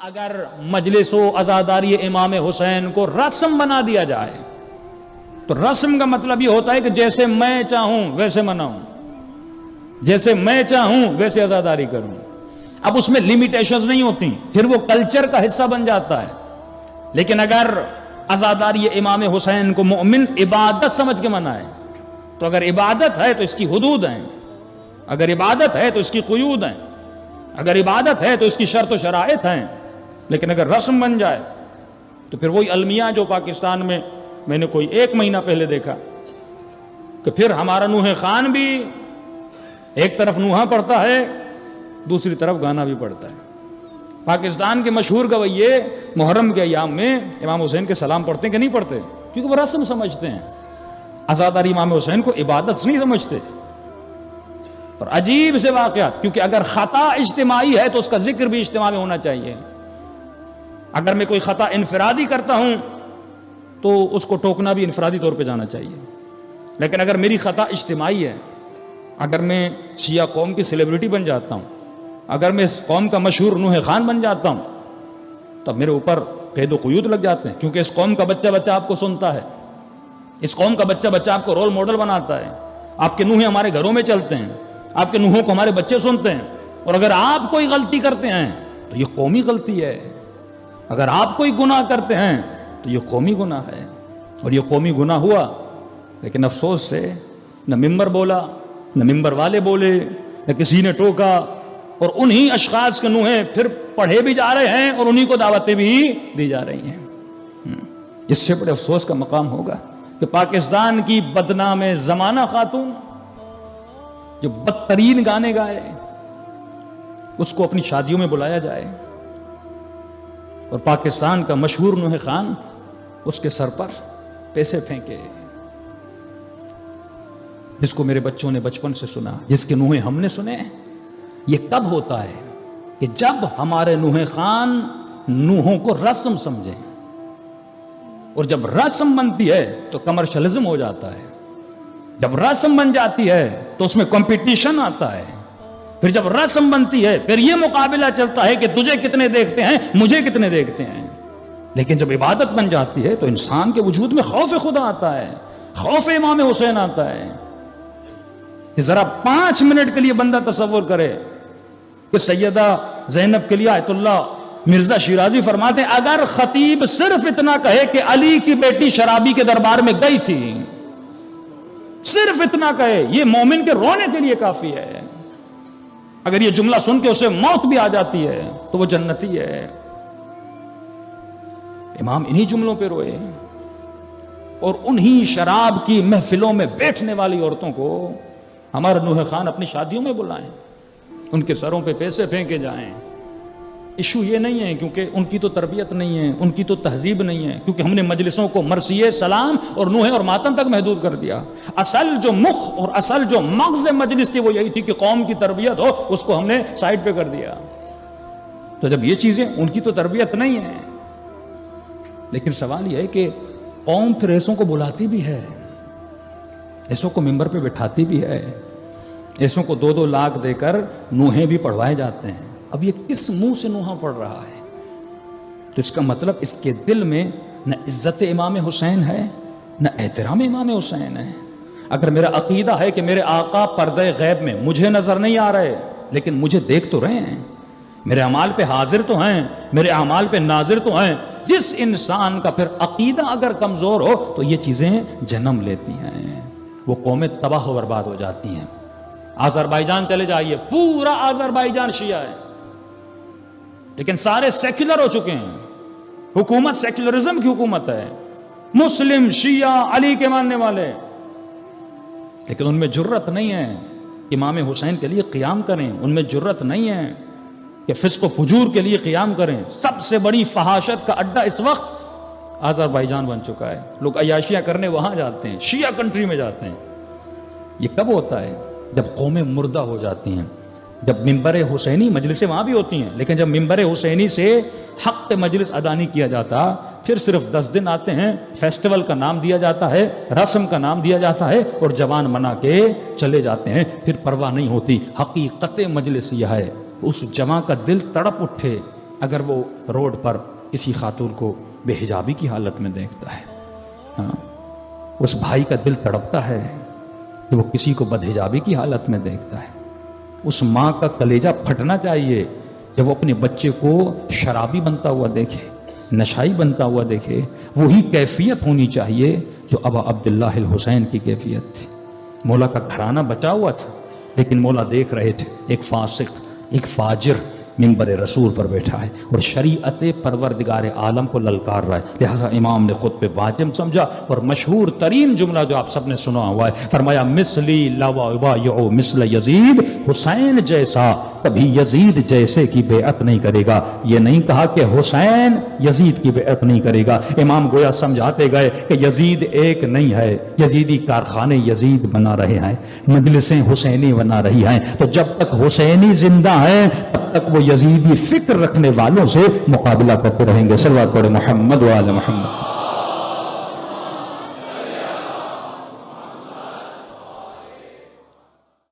اگر مجلس و عزاداری امام حسین کو رسم بنا دیا جائے تو رسم کا مطلب یہ ہوتا ہے کہ جیسے میں چاہوں ویسے مناؤں، جیسے میں چاہوں ویسے عزاداری کروں. اب اس میں لیمیٹیشنز نہیں ہوتی، پھر وہ کلچر کا حصہ بن جاتا ہے. لیکن اگر عزاداری امام حسین کو مومن عبادت سمجھ کے منائے تو اگر عبادت ہے تو اس کی حدود ہیں، اگر عبادت ہے تو اس کی قیود ہیں، اگر عبادت ہے تو اس کی شرط و شرائط ہیں. لیکن اگر رسم بن جائے تو پھر وہی المیہ جو پاکستان میں نے کوئی 1 مہینہ پہلے دیکھا کہ پھر ہمارا نوح خان بھی ایک طرف نوحہ پڑھتا ہے دوسری طرف گانا بھی پڑھتا ہے. پاکستان کے مشہور گویے محرم کے ایام میں امام حسین کے سلام پڑھتے ہیں کہ نہیں پڑھتے؟ کیونکہ وہ رسم سمجھتے ہیں. عزاداری امام حسین کو عبادت نہیں سمجھتے. اور عجیب سے واقعات، کیونکہ اگر خطا اجتماعی ہے تو اس کا ذکر بھی اجتماع میں ہونا چاہیے. اگر میں کوئی خطا انفرادی کرتا ہوں تو اس کو ٹوکنا بھی انفرادی طور پہ جانا چاہیے. لیکن اگر میری خطا اجتماعی ہے، اگر میں شیعہ قوم کی سیلیبریٹی بن جاتا ہوں، اگر میں اس قوم کا مشہور نوح خان بن جاتا ہوں، تو میرے اوپر قید و قیود لگ جاتے ہیں. کیونکہ اس قوم کا بچہ آپ کو سنتا ہے، اس قوم کا بچہ آپ کو رول ماڈل بناتا ہے. آپ کے نوحے ہمارے گھروں میں چلتے ہیں، آپ کے نوحوں کو ہمارے بچے سنتے ہیں. اور اگر آپ کوئی غلطی کرتے ہیں تو یہ قومی غلطی ہے. اگر آپ کوئی گناہ کرتے ہیں تو یہ قومی گناہ ہے. اور یہ قومی گناہ ہوا، لیکن افسوس سے نہ ممبر بولا، نہ ممبر والے بولے، نہ کسی نے ٹوکا. اور انہی اشخاص کے نوحے پھر پڑھے بھی جا رہے ہیں اور انہی کو دعوتیں بھی دی جا رہی ہیں. اس سے بڑے افسوس کا مقام ہوگا کہ پاکستان کی بدنام زمانہ خاتون جو بدترین گانے گائے اس کو اپنی شادیوں میں بلایا جائے، اور پاکستان کا مشہور نوح خان اس کے سر پر پیسے پھینکے. جس کو میرے بچوں نے بچپن سے سنا، جس کے نوحے ہم نے سنے. یہ کب ہوتا ہے؟ کہ جب ہمارے نوح خان نوحوں کو رسم سمجھیں. اور جب رسم بنتی ہے تو کمرشلزم ہو جاتا ہے. جب رسم بن جاتی ہے تو اس میں کمپٹیشن آتا ہے. پھر جب رسم بنتی ہے پھر یہ مقابلہ چلتا ہے کہ تجھے کتنے دیکھتے ہیں، مجھے کتنے دیکھتے ہیں. لیکن جب عبادت بن جاتی ہے تو انسان کے وجود میں خوف خدا آتا ہے، خوف امام حسین آتا ہے. ذرا 5 منٹ کے لیے بندہ تصور کرے کہ سیدہ زینب کے لیے آیت اللہ مرزا شیرازی فرماتے ہیں اگر خطیب صرف اتنا کہے کہ علی کی بیٹی شرابی کے دربار میں گئی تھی، صرف اتنا کہے، یہ مومن کے رونے کے لیے کافی ہے. اگر یہ جملہ سن کے اسے موت بھی آ جاتی ہے تو وہ جنتی ہے. امام انہی جملوں پہ روئے. اور انہی شراب کی محفلوں میں بیٹھنے والی عورتوں کو ہمارا نوح خان اپنی شادیوں میں بلائیں، ان کے سروں پہ پیسے پھینکے جائیں. ایشو یہ نہیں ہے کیونکہ ان کی تو تربیت نہیں ہے، ان کی تو تہذیب نہیں ہے، کیونکہ ہم نے مجلسوں کو مرثیے، سلام اور نوحے اور ماتم تک محدود کر دیا. اصل جو مخ اور اصل جو مغز مجلس تھی وہ یہی تھی کہ قوم کی تربیت ہو، اس کو ہم نے سائڈ پہ کر دیا. تو جب یہ چیزیں ان کی تو تربیت نہیں ہے. لیکن سوال یہ ہے کہ قوم پھر ایسوں کو بلاتی بھی ہے، ایسوں کو ممبر پہ بٹھاتی بھی ہے، ایسوں کو 2-2 لاکھ دے کر نوحے بھی پڑھوائے جاتے ہیں. اب یہ کس منہ سے نوحہ پڑھ رہا ہے؟ تو اس کا مطلب اس کے دل میں نہ عزت امام حسین ہے نہ احترام امام حسین ہے. اگر میرا عقیدہ ہے کہ میرے آقا پردہ غیب میں مجھے نظر نہیں آ رہے لیکن مجھے دیکھ تو رہے ہیں، میرے اعمال پہ حاضر تو ہیں، میرے اعمال پہ ناظر تو ہیں. جس انسان کا پھر عقیدہ اگر کمزور ہو تو یہ چیزیں جنم لیتی ہیں، وہ قومیں تباہ و برباد ہو جاتی ہیں. آذربائیجان چلے جائیے، پورا آذربائیجان شیعہ ہے، لیکن سارے سیکولر ہو چکے ہیں. حکومت سیکولرزم کی حکومت ہے، مسلم، شیعہ، علی کے ماننے والے. لیکن ان میں جرت نہیں ہے امام حسین کے لیے قیام کریں، ان میں جرت نہیں ہے کہ فسق و فجور کے لیے قیام کریں. سب سے بڑی فحاشت کا اڈا اس وقت آذربائیجان بن چکا ہے. لوگ عیاشیاں کرنے وہاں جاتے ہیں، شیعہ کنٹری میں جاتے ہیں. یہ کب ہوتا ہے؟ جب قومیں مردہ ہو جاتی ہیں. جب ممبر حسینی، مجلسیں وہاں بھی ہوتی ہیں، لیکن جب ممبر حسینی سے حق مجلس ادا نہیں کیا جاتا، پھر صرف 10 دن آتے ہیں، فیسٹیول کا نام دیا جاتا ہے، رسم کا نام دیا جاتا ہے اور جوان منا کے چلے جاتے ہیں. پھر پرواہ نہیں ہوتی. حقیقت مجلس یہ ہے اس جمع کا دل تڑپ اٹھے اگر وہ روڈ پر کسی خاتون کو بے حجابی کی حالت میں دیکھتا ہے، ہاں اس بھائی کا دل تڑپتا ہے کہ وہ کسی کو بد حجابی کی حالت میں دیکھتا ہے۔ اس ماں کا کلیجہ پھٹنا چاہیے جب وہ اپنے بچے کو شرابی بنتا ہوا دیکھے، نشائی بنتا ہوا دیکھے۔ وہی کیفیت ہونی چاہیے جو ابا عبداللہ الحسین کی کیفیت تھی۔ مولا کا گھرانہ بچا ہوا تھا، لیکن مولا دیکھ رہے تھے ایک فاسق، ایک فاجر منبر رسول پر بیٹھا ہے اور شریعت پروردگار عالم کو للکار رہا ہے، لہذا امام نے خود پہ واجب سمجھا اور مشہور ترین جملہ جو آپ سب نے سنا ہوا ہے، فرمایا مثلی لا یبایع مثل یزید، حسین جیسا کبھی یزید جیسے کی بیعت نہیں کرے گا۔ یہ نہیں کہا کہ حسین یزید کی بیعت نہیں کرے گا، امام گویا سمجھاتے گئے کہ یزید ایک نہیں ہے، یزیدی کارخانے یزید بنا رہے ہیں، مجلسیں حسینی بنا رہی ہیں، تو جب تک حسینی زندہ ہیں تب تک وہ یزیدی فکر رکھنے والوں سے مقابلہ کرتے رہیں گے۔ صلوات پڑھیں محمد و آل محمد۔